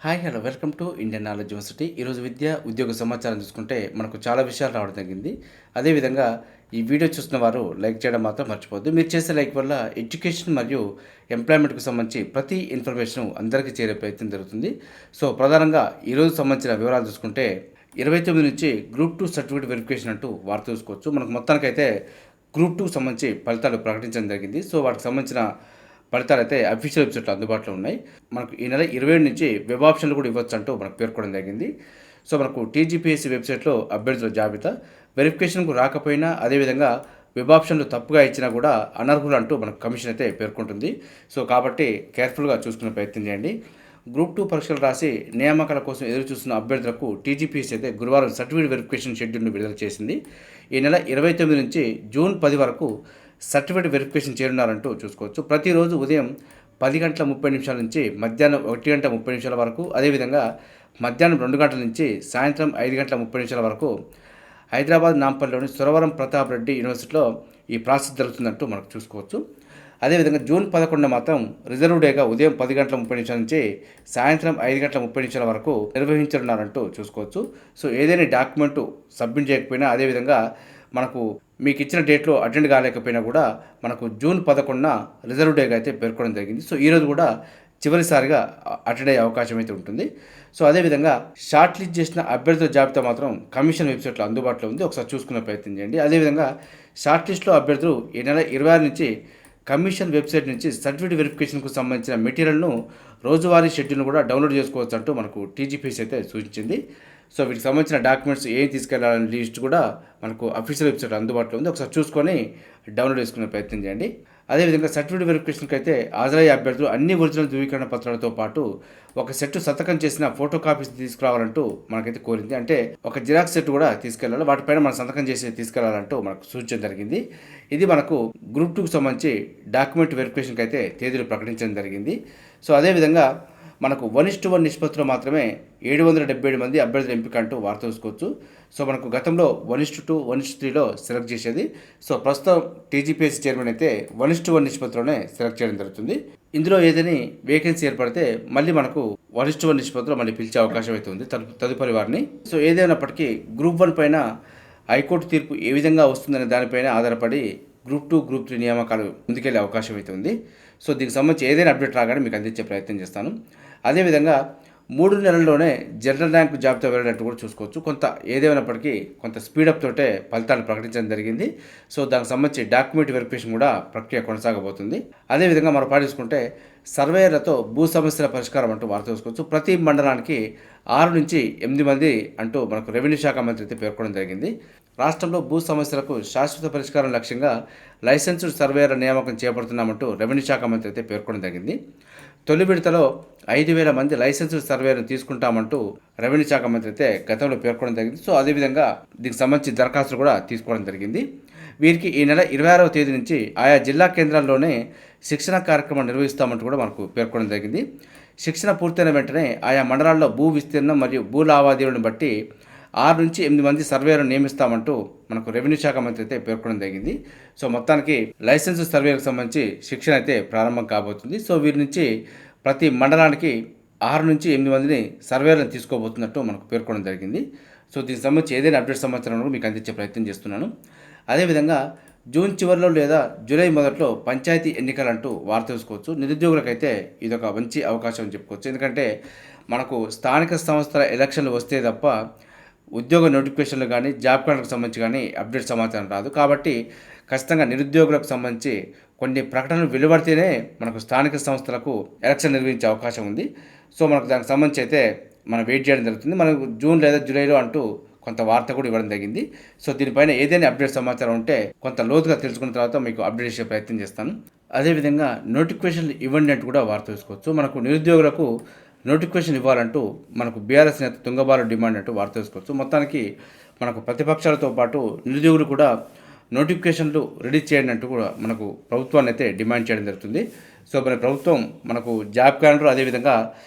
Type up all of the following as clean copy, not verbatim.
Hi hello welcome to Indian knowledge university. ఈరోజు విద్య ఉద్యోగ సమాచారం చూసుకుంటే మనకు చాలా విషయాలు రావడం జరిగింది. అదేవిధంగా ఈ వీడియో చూస్తున్న వారు లైక్ చేయడం మాత్రం మర్చిపోవద్దు. మీరు చేసే లైక్ వల్ల ఎడ్యుకేషన్ మరియు ఎంప్లాయ్మెంట్కి సంబంధించి ప్రతి ఇన్ఫర్మేషన్ అందరికీ చేరే ప్రయత్నం జరుగుతుంది. సో ప్రధానంగా ఈరోజు సంబంధించిన వివరాలు చూసుకుంటే 29 నుంచి గ్రూప్ 2 సర్టిఫికేట్ వెరిఫికేషన్ అంటూ వార్త చూసుకోవచ్చు. మనకు మొత్తానికైతే గ్రూప్ 2 సంబంధించి ఫలితాలు ప్రకటించడం జరిగింది. సో వాటికి సంబంధించిన ఫలితాలు అయితే అఫీషియల్ వెబ్సైట్లో అందుబాటులో ఉన్నాయి. మనకు ఈ నెల 27 నుంచి వెబ్ ఆప్షన్లు కూడా ఇవ్వచ్చు అంటూ మనకు పేర్కొనడం జరిగింది. సో మనకు టీజీపీఎస్సీ వెబ్సైట్లో అభ్యర్థుల జాబితా వెరిఫికేషన్కు రాకపోయినా, అదేవిధంగా వెబ్ ఆప్షన్లు తప్పుగా ఇచ్చినా కూడా అనర్హులు అంటూ మనకు కమిషన్ అయితే పేర్కొంటుంది. సో కాబట్టి కేర్ఫుల్గా చూసుకునే ప్రయత్నం చేయండి. గ్రూప్ 2 పరీక్షలు రాసి నియామకాల కోసం ఎదురు చూస్తున్న అభ్యర్థులకు టీజీపీఎస్సీ అయితే గురువారం సర్టిఫికేట్ వెరిఫికేషన్ షెడ్యూల్ను విడుదల చేసింది. ఈ నెల 29 నుంచి జూన్ 10 వరకు సర్టిఫికేట్ వెరిఫికేషన్ చేరున్నారంటూ చూసుకోవచ్చు. ప్రతిరోజు ఉదయం 10 గంటల 30 నిమిషాల నుంచి మధ్యాహ్నం 1 గంట 30 నిమిషాల వరకు, అదేవిధంగా మధ్యాహ్నం 2 గంటల నుంచి సాయంత్రం 5 గంటల 30 నిమిషాల వరకు హైదరాబాద్ నాంపల్లిలోని సురవరం ప్రతాప్ రెడ్డి యూనివర్సిటీలో ఈ ప్రాసెస్ జరుగుతుందంటూ మనకు చూసుకోవచ్చు. అదేవిధంగా జూన్ 11 మాత్రం రిజర్వ్ డేగా ఉదయం 10 గంటల 30 నిమిషాల నుంచి సాయంత్రం 5 గంటల 30 నిమిషాల వరకు నిర్వహించనున్నారంటూ చూసుకోవచ్చు. సో ఏదైనా డాక్యుమెంటు సబ్మిట్ చేయకపోయినా, అదేవిధంగా మనకు మీకు ఇచ్చిన డేట్లో అటెండ్ కాలేకపోయినా కూడా మనకు జూన్ 11న రిజర్వ్ డేగా అయితే పేర్కొనడం జరిగింది. సో ఈరోజు కూడా చివరిసారిగా అటెండ్ అయ్యే అవకాశం అయితే ఉంటుంది. సో అదేవిధంగా షార్ట్ లిస్ట్ చేసిన అభ్యర్థుల జాబితా మాత్రం కమిషన్ వెబ్సైట్లో అందుబాటులో ఉంది. ఒకసారి చూసుకునే ప్రయత్నం చేయండి. అదేవిధంగా షార్ట్ లిస్ట్లో అభ్యర్థులు ఈ నెల 26 నుంచి కమిషన్ వెబ్సైట్ నుంచి సర్టిఫికేట్ వెరిఫికేషన్కు సంబంధించిన మెటీరియల్ను రోజువారీ షెడ్యూల్ను కూడా డౌన్లోడ్ చేసుకోవచ్చు అంటూ మనకు టీజీపీఎస్సీ అయితే సూచించింది. సో వీటికి సంబంధించిన డాక్యుమెంట్స్ ఏం తీసుకెళ్లాలనే లిస్ట్ కూడా మనకు అఫీషియల్ వెబ్సైట్ అందుబాటులో ఉంది. ఒకసారి చూసుకొని డౌన్లోడ్ చేసుకునే ప్రయత్నం చేయండి. అదేవిధంగా సర్టిఫికేట్ వెరిఫికేషన్కి అయితే హాజరయ్యే అభ్యర్థులు అన్ని ఒరిజినల్ ధృవీకరణ పత్రాలతో పాటు ఒక సెట్ సంతకం చేసిన ఫోటో కాపీస్ తీసుకురావాలంటూ మనకైతే కోరింది. అంటే ఒక జిరాక్స్ సెట్ కూడా తీసుకెళ్లాలి, వాటిపైన మనం సంతకం చేసి తీసుకెళ్లాలంటూ మనకు సూచన జరిగింది. ఇది మనకు గ్రూప్ 2కి సంబంధించి డాక్యుమెంట్ వెరిఫికేషన్కి అయితే తేదీలు ప్రకటించడం జరిగింది. సో అదేవిధంగా మనకు 1:1 నిష్పత్తిలో మాత్రమే 777 మంది అభ్యర్థుల ఎంపిక అంటూ వార్త చూసుకోవచ్చు. సో మనకు గతంలో 1:2, 1:3లో సెలెక్ట్ చేసేది. సో ప్రస్తుతం టీజీపీఎస్సీ చైర్మన్ అయితే 1:1 నిష్పత్తిలోనే సెలెక్ట్ చేయడం జరుగుతుంది. ఇందులో ఏదైనా వేకెన్సీ ఏర్పడితే మళ్ళీ మనకు 1:1 నిష్పత్తిలో మళ్ళీ పిలిచే అవకాశం అయితే ఉంది తదుపరి వారిని. సో ఏదైనప్పటికీ గ్రూప్ 1 పైన హైకోర్టు తీర్పు ఏ విధంగా వస్తుందనే దానిపైన ఆధారపడి గ్రూప్ 2, గ్రూప్ 3 నియామకాలు ముందుకెళ్లే అవకాశం అయితే ఉంది. సో దీనికి సంబంధించి ఏదైనా అప్డేట్ రాగానే మీకు అందించే ప్రయత్నం చేస్తాను. అదేవిధంగా 3 నెలల్లోనే జనరల్ ర్యాంకు జాబితా వెళ్ళినట్టు కూడా చూసుకోవచ్చు. కొంత ఏదేమైనప్పటికీ కొంత స్పీడప్ తోటే ఫలితాలు ప్రకటించడం జరిగింది. సో దానికి సంబంధించి డాక్యుమెంట్ వెరిఫికేషన్ కూడా ప్రక్రియ కొనసాగబోతుంది. అదేవిధంగా మనం పాటించుకుంటే సర్వేయర్లతో భూ సమస్యల పరిష్కారం అంటూ వార్త చూసుకోవచ్చు. ప్రతి మండలానికి 6 నుంచి 8 మంది అంటూ మనకు రెవెన్యూ శాఖ మంత్రి అయితే పేర్కొనడం జరిగింది. రాష్ట్రంలో భూ సమస్యలకు శాశ్వత పరిష్కారం లక్ష్యంగా లైసెన్స్డ్ సర్వేయర్ల నియామకం చేపడుతున్నామంటూ రెవెన్యూ శాఖ మంత్రి అయితే పేర్కొనడం జరిగింది. తొలి విడతలో 5,000 మంది లైసెన్స్డ్ సర్వేయర్ను తీసుకుంటామంటూ రెవెన్యూ శాఖ మంత్రి అయితే గతంలో పేర్కొనడం జరిగింది. సో అదేవిధంగా దీనికి సంబంధించి దరఖాస్తులు కూడా తీసుకోవడం జరిగింది. వీరికి ఈ నెల 26వ తేదీ నుంచి ఆయా జిల్లా కేంద్రాల్లోనే శిక్షణ కార్యక్రమం నిర్వహిస్తామంటూ కూడా మనకు పేర్కొనడం జరిగింది. శిక్షణ పూర్తయిన వెంటనే ఆయా మండలాల్లో భూ విస్తీర్ణం మరియు భూ లావాదేవీలను బట్టి 6 నుంచి 8 మంది సర్వేయర్లను నియమిస్తామంటూ మనకు రెవెన్యూ శాఖ మంత్రి అయితే పేర్కొనడం జరిగింది. సో మొత్తానికి లైసెన్స్ సర్వేలకు సంబంధించి శిక్షణ అయితే ప్రారంభం కాబోతుంది. సో వీరి నుంచి ప్రతి మండలానికి 6 నుంచి 8 మందిని సర్వేయర్లను తీసుకోబోతున్నట్టు మనకు పేర్కొనడం జరిగింది. సో దీనికి సంబంధించి ఏదైనా అప్డేట్ సమాచారం మీకు అందించే ప్రయత్నం చేస్తున్నాను. అదేవిధంగా జూన్ చివరిలో లేదా జూలై మొదట్లో పంచాయతీ ఎన్నికలంటూ వార్త చూసుకోవచ్చు. నిరుద్యోగులకైతే ఇది ఒక మంచి అవకాశం అని చెప్పుకోవచ్చు. ఎందుకంటే మనకు స్థానిక సంస్థల ఎలక్షన్లు వస్తే తప్ప ఉద్యోగ నోటిఫికేషన్లు కానీ జాబ్ కార్డులకు సంబంధించి కానీ అప్డేట్ సమాచారం రాదు. కాబట్టి ఖచ్చితంగా నిరుద్యోగులకు సంబంధించి కొన్ని ప్రకటనలు వెలువడితేనే మనకు స్థానిక సంస్థలకు ఎలక్షన్ నిర్వహించే అవకాశం ఉంది. సో మనకు దానికి సంబంధించి అయితే మనం వెయిట్ చేయడం జరుగుతుంది. మనకు జూన్ లేదా జూలైలో అంటూ కొంత వార్త కూడా ఇవ్వడం జరిగింది. సో దీనిపైన ఏదైనా అప్డేట్ సమాచారం ఉంటే కొంత లోతుగా తెలుసుకున్న తర్వాత మీకు అప్డేట్ చేసే ప్రయత్నం చేస్తాను. అదేవిధంగా నోటిఫికేషన్లు ఇవ్వండి అంటూ కూడా వార్త చూసుకోవచ్చు. మనకు నిరుద్యోగులకు నోటిఫికేషన్ ఇవ్వాలంటూ మనకు బీఆర్ఎస్ నేత తుంగబాల డిమాండ్ అంటూ వార్త చూసుకోవచ్చు. మొత్తానికి మనకు ప్రతిపక్షాలతో పాటు నిరుద్యోగులు కూడా నోటిఫికేషన్లు రిలీజ్ చేయండి అంటూ కూడా మనకు ప్రభుత్వాన్ని అయితే డిమాండ్ చేయడం జరుగుతుంది. సో మన ప్రభుత్వం మనకు జాబ్ క్యాలెండర్ అదేవిధంగా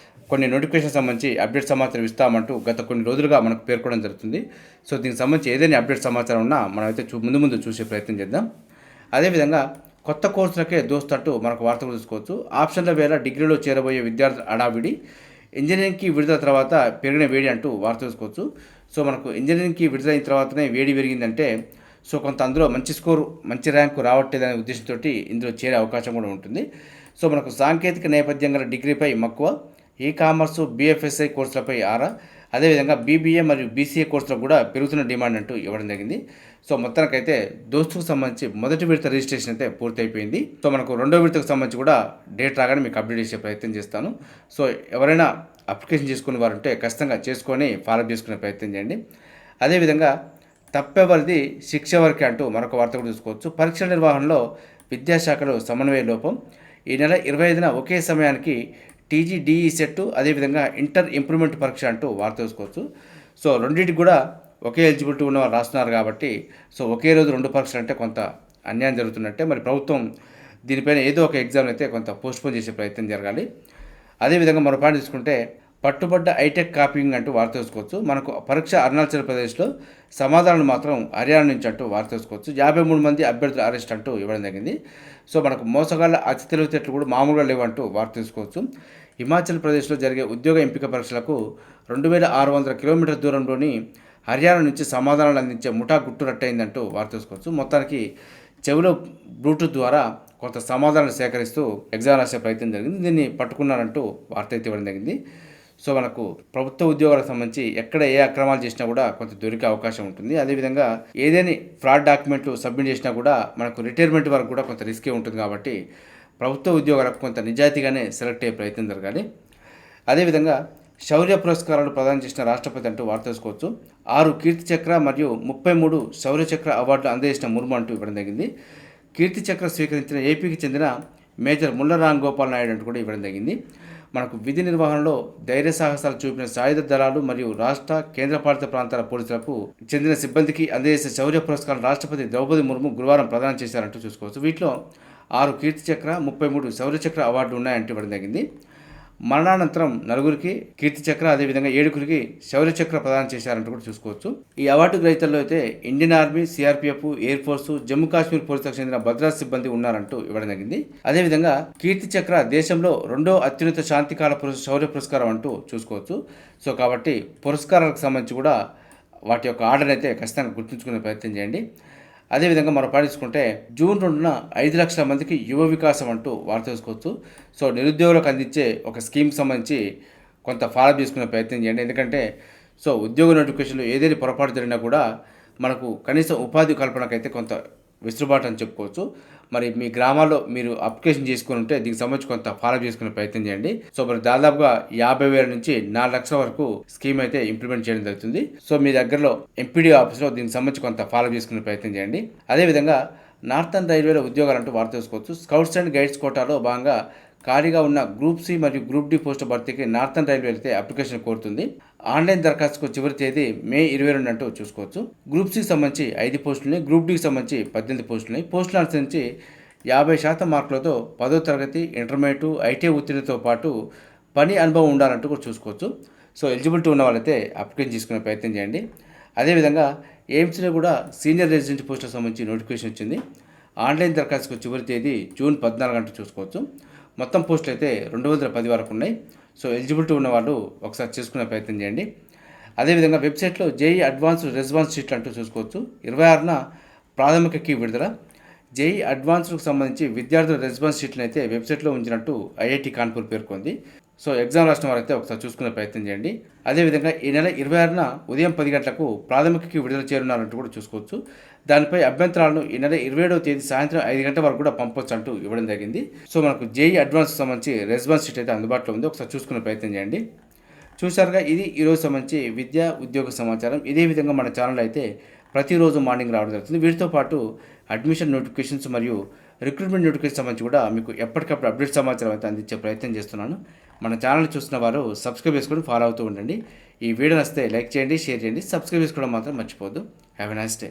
కొన్ని నోటిఫికేషన్ సంబంధించి అప్డేట్ సమాచారం ఇస్తామంటూ గత కొన్ని రోజులుగా మనకు పేర్కొనడం జరుగుతుంది. సో దీనికి సంబంధించి ఏదైనా అప్డేట్ సమాచారం ఉన్నా మనమైతే ముందు చూసే ప్రయత్నం చేద్దాం. అదేవిధంగా కొత్త కోర్సులకే దోస్తట్టు మనకు వార్తలు చూసుకోవచ్చు. ఆప్షన్ల వేళ డిగ్రీలో చేరబోయే విద్యార్థుల అడావిడి ఇంజనీరింగ్కి విడుదల తర్వాత పెరిగిన వేడి అంటూ వార్త చూసుకోవచ్చు. సో మనకు ఇంజనీరింగ్కి విడుదలైన తర్వాతనే వేడి పెరిగిందంటే సో కొంత అందులో మంచి స్కోరు మంచి ర్యాంకు రావట్లేదనే ఉద్దేశంతో ఇందులో చేరే అవకాశం కూడా ఉంటుంది. సో మనకు సాంకేతిక నేపథ్యం గల డిగ్రీపై మక్కువ, ఈ కామర్సు బీఎఫ్ఎస్ఐ కోర్సులపై ఆరా, అదేవిధంగా బీబీఏ మరియు బీసీఏ కోర్సులకు కూడా పెరుగుతున్న డిమాండ్ అంటూ ఇవ్వడం జరిగింది. సో మొత్తానికైతే దోస్తుకు సంబంధించి మొదటి విడత రిజిస్ట్రేషన్ అయితే పూర్తయిపోయింది. సో మనకు రెండో విడతకు సంబంధించి కూడా డేట్ రాగానే మీకు అప్డేట్ చేసే ప్రయత్నం చేస్తాను. సో ఎవరైనా అప్లికేషన్ చేసుకునే వారు ఉంటే ఖచ్చితంగా చేసుకొని ఫాలోఅప్ చేసుకునే ప్రయత్నం చేయండి. అదేవిధంగా తప్పెవరిది శిక్ష వరకే అంటూ మరొక వార్త కూడా చూసుకోవచ్చు. పరీక్షల నిర్వహణలో విద్యాశాఖలో సమన్వయ లోపం. ఈ నెల 25న ఒకే సమయానికి టీజీడీఈ సెట్ అదేవిధంగా ఇంటర్ ఇంప్రూవ్మెంట్ పరీక్ష అంటూ వార్త చూసుకోవచ్చు. సో రెండింటికి కూడా ఒకే ఎలిజిబిలిటీ ఉన్న వాళ్ళు రాస్తున్నారు కాబట్టి సో ఒకే రోజు 2 పరీక్షలు అంటే కొంత అన్యాయం జరుగుతున్నట్టే. మరి ప్రభుత్వం దీనిపైన ఏదో ఒక ఎగ్జామ్ అయితే కొంత పోస్ట్పోన్ చేసే ప్రయత్నం జరగాలి. అదేవిధంగా మరో పాయింట్ తీసుకుంటే పట్టుబడ్డ హైటెక్ కాపీయింగ్ అంటూ వార్త చూసుకోవచ్చు. మనకు పరీక్ష అరుణాచల్ ప్రదేశ్లో, సమాధానాలు మాత్రం హర్యానా నుంచి అంటూ వార్త చూసుకోవచ్చు. 53 మంది అభ్యర్థుల అరెస్ట్ అంటూ ఇవ్వడం జరిగింది. సో మనకు మోసగాళ్ళ అతి తెలివితేటలు కూడా మామూలుగా లేవంటూ వార్త చూసుకోవచ్చు. హిమాచల్ ప్రదేశ్లో జరిగే ఉద్యోగ ఎంపిక పరీక్షలకు 2600 కిలోమీటర్ల దూరంలోని హర్యానా నుంచి సమాధానాలు అందించే ముఠా గుట్టు రట్టయిందంటూ వార్త చూసుకోవచ్చు. మొత్తానికి చెవిలో బ్లూటూత్ ద్వారా కొంత సమాధానాలు సేకరిస్తూ ఎగ్జామ్ రాసే ప్రయత్నం జరిగింది. దీన్ని పట్టుకున్నారంటూ వార్త అయితే ఇవ్వడం జరిగింది. సో మనకు ప్రభుత్వ ఉద్యోగాలకు సంబంధించి ఎక్కడ ఏ అక్రమాలు చేసినా కూడా కొంత దొరికే అవకాశం ఉంటుంది. అదేవిధంగా ఏదైనా ఫ్రాడ్ డాక్యుమెంట్లు సబ్మిట్ చేసినా కూడా మనకు రిటైర్మెంట్ వరకు కూడా కొంత రిస్కే ఉంటుంది. కాబట్టి ప్రభుత్వ ఉద్యోగాలకు కొంత నిజాయితీగానే సెలెక్ట్ అయ్యే ప్రయత్నం జరగాలి. అదేవిధంగా శౌర్య పురస్కారాలు ప్రదానం చేసిన రాష్ట్రపతి అంటూ వార్త తెలుసుకోవచ్చు. 6 కీర్తి చక్ర మరియు 33 శౌర్య చక్ర అవార్డులు అందజేసిన ముర్ము అంటూ ఇవ్వడం జరిగింది. కీర్తి చక్ర స్వీకరించిన ఏపీకి చెందిన మేజర్ ముల్ల రామ్ గోపాల్ నాయుడు అంటూ కూడా ఇవ్వడం జరిగింది. మనకు విధి నిర్వహణలో ధైర్య సాహసాలు చూపిన సాయుధ దళాలు మరియు రాష్ట్ర కేంద్రపాలిత ప్రాంతాల పోలీసులకు చెందిన సిబ్బందికి అందజేసే శౌర్య పురస్కారం రాష్ట్రపతి ద్రౌపది ముర్ము గురువారం ప్రదానం చేశారంటూ చూసుకోవచ్చు. వీటిలో 6 కీర్తి చక్ర 33 శౌర్య చక్ర అవార్డులు ఉన్నాయంటూ ఇవ్వడం జరిగింది. మరణానంతరం 4 కీర్తి చక్ర అదేవిధంగా 7 శౌర్య చక్ర ప్రదానం చేశారంటూ కూడా చూసుకోవచ్చు. ఈ అవార్డు గ్రహీతల్లో అయితే Indian army, CRPF, air force, Jammu Kashmir పోలీసులకు చెందిన భద్రతా సిబ్బంది ఉన్నారంటూ ఇవ్వడం జరిగింది. అదేవిధంగా కీర్తి చక్ర దేశంలో 2వ అత్యున్నత శాంతికాల శౌర్య పురస్కారం అంటూ చూసుకోవచ్చు. సో కాబట్టి పురస్కారాలకు సంబంధించి కూడా వాటి యొక్క ఆర్డర్ అయితే ఖచ్చితంగా గుర్తుంచుకునే ప్రయత్నం చేయండి. అదేవిధంగా మనం పాటించుకుంటే జూన్ 2న 5 లక్షల మందికి యువ వికాసం అంటూ వార్త తెలుసుకోవచ్చు. సో నిరుద్యోగులకు అందించే ఒక స్కీమ్ సంబంధించి కొంత ఫాలోఅప్ చేసుకునే ప్రయత్నం చేయండి. ఎందుకంటే సో ఉద్యోగ నోటిఫికేషన్లో ఏదైనా పొరపాటు జరిగినా కూడా మనకు కనీసం ఉపాధి కల్పనకైతే కొంత వెసులుబాటు అని చెప్పుకోవచ్చు. మరి మీ గ్రామాల్లో మీరు అప్లికేషన్ చేసుకుని ఉంటే దీనికి సంబంధించి కొంత ఫాలోఅప్ చేసుకునే ప్రయత్నం చేయండి. సో మరి దాదాపుగా 50,000 నుంచి 4 లక్షల వరకు స్కీమ్ అయితే ఇంప్లిమెంట్ చేయడం జరుగుతుంది. సో మీ దగ్గరలో ఎంపీడీ ఆఫీస్లో దీనికి సంబంధించి కొంత ఫాలోఅప్ చేసుకునే ప్రయత్నం చేయండి. అదేవిధంగా నార్థన్ రైల్వేలో ఉద్యోగాలు అంటూ వార్త తెలుసుకోవచ్చు. స్కౌట్స్ అండ్ గైడ్స్ కోటాలో భాగంగా ఖాళీగా ఉన్న గ్రూప్ సి మరియు గ్రూప్ డి పోస్టుల భర్తీకి నార్థన్ రైల్వే అయితే అప్లికేషన్ కోరుతుంది. ఆన్లైన్ దరఖాస్తుకు చివరి తేదీ మే 22 అంటూ చూసుకోవచ్చు. గ్రూప్ సికి సంబంధించి 5 పోస్టులని, గ్రూప్ డికి సంబంధించి 18 పోస్టులని, పోస్టులు అనుసరించి 50% మార్కులతో 10వ తరగతి, ఇంటర్మీడియట్, ఐటీఐ ఉత్తీర్ణతో పాటు పని అనుభవం ఉండాలంటూ కూడా చూసుకోవచ్చు. సో ఎలిజిబిలిటీ ఉన్న వాళ్ళైతే అప్లికేషన్ చేసుకునే ప్రయత్నం చేయండి. అదేవిధంగా ఎయిమ్స్లో కూడా సీనియర్ రెసిడెంట్ పోస్టులకు సంబంధించి నోటిఫికేషన్ వచ్చింది. ఆన్లైన్ దరఖాస్తుకు చివరి తేదీ జూన్ 14 అంటూ చూసుకోవచ్చు. మొత్తం పోస్టులు అయితే 210 వరకు ఉన్నాయి. సో ఎలిజిబిలిటీ ఉన్న వాళ్ళు ఒకసారి చేసుకునే ప్రయత్నం చేయండి. అదేవిధంగా వెబ్సైట్లో జేఈ అడ్వాన్స్డ్ రెస్పాన్స్ షీట్లు అంటూ చూసుకోవచ్చు. 26న ప్రాథమిక కీ విడుదల. జేఈ అడ్వాన్స్డ్కు సంబంధించి విద్యార్థుల రెస్పాన్స్ షీట్లను అయితే వెబ్సైట్లో ఉంచినట్టు ఐఐటి కాన్పూర్ పేర్కొంది. సో ఎగ్జామ్ రాసిన వారైతే ఒకసారి చూసుకునే ప్రయత్నం చేయండి. అదేవిధంగా ఈ నెల 26న ఉదయం 10 గంటలకు ప్రాథమికకి విడుదల చేరున్నారంటూ కూడా చూసుకోవచ్చు. దానిపై అభ్యంతరాలను ఈ నెల 27వ తేదీ సాయంత్రం 5 గంటల వరకు కూడా పంపొచ్చు అంటూ ఇవ్వడం జరిగింది. సో మనకు జేఈ అడ్వాన్స్కి సంబంధించి రెస్పాన్స్ షీట్ అయితే అందుబాటులో ఉంది. ఒకసారి చూసుకునే ప్రయత్నం చేయండి. చూసారుగా, ఇది ఈరోజు సంబంధించి విద్యా ఉద్యోగ సమాచారం. ఇదే విధంగా మన ఛానల్ అయితే ప్రతిరోజు మార్నింగ్ రావడం జరుగుతుంది. వీటితో పాటు అడ్మిషన్ నోటిఫికేషన్స్ మరియు రిక్రూట్మెంట్ నోటిఫికేషన్ సంబంధించి కూడా మీకు ఎప్పటికప్పుడు అప్డేట్ సమాచారం అయితే అందించే ప్రయత్నం చేస్తున్నాను. మన ఛానల్ చూస్తున్న వారు సబ్స్క్రైబ్ చేసుకొని ఫాలో అవుతూ ఉండండి. ఈ వీడియో నచ్చితే లైక్ చేయండి, షేర్ చేయండి, సబ్స్క్రైబ్ చేసుకోవడం మాత్రం మర్చిపోవద్దు. Have a nice day.